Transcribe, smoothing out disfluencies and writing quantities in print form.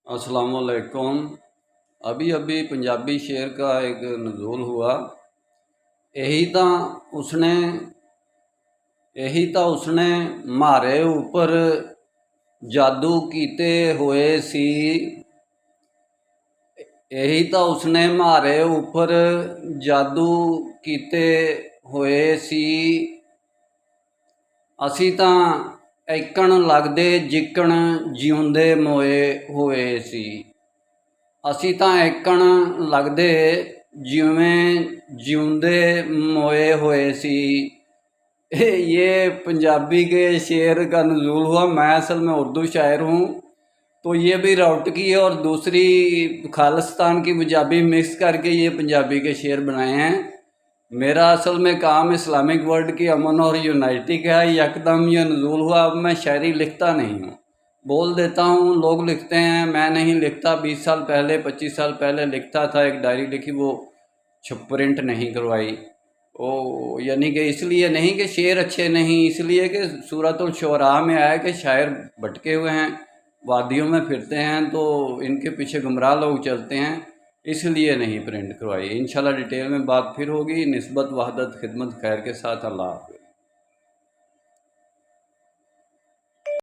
अस्सलाम वालेकुम। अभी अभी पंजाबी शेर का एक नज़ूल हुआ। यही तो उसने मारे ऊपर जादू कीते हुए सी। यही तो उसने मारे ऊपर जादू कीते हुए सी। असी तो ऐकण लगदे जिकण जिउंदे मोए होए सी। असी तो ऐकण लगदे जिवें जिउंदे मोए होए सी। ये पंजाबी के शेर का नज़ूल हुआ। मैं असल में उर्दू शायर हूँ, तो ये भी राउटकी और दूसरी खालिस्तान की पंजाबी मिक्स करके ये पंजाबी के शेर बनाए हैं। मेरा असल में काम इस्लामिक वर्ल्ड की अमन और यूनाइटी का है। यकदम ये नज़ूल हुआ। अब मैं शायरी लिखता नहीं हूँ, बोल देता हूँ, लोग लिखते हैं, मैं नहीं लिखता। 20 साल पहले 25 साल पहले लिखता था, एक डायरी लिखी, वो प्रिंट नहीं करवाई। ओ यानी कि इसलिए नहीं कि शेर अच्छे नहीं, इसलिए कि सूरतुल शुअरा में आया कि शायर भटके हुए हैं, वादियों में फिरते हैं, तो इनके पीछे गुमराह लोग चलते हैं, इसलिए नहीं प्रिंट करवाई। इंशाल्लाह डिटेल में बात फिर होगी। निस्बत वहदत खिदमत खैर के साथ। अल्लाह हाफ़िज़।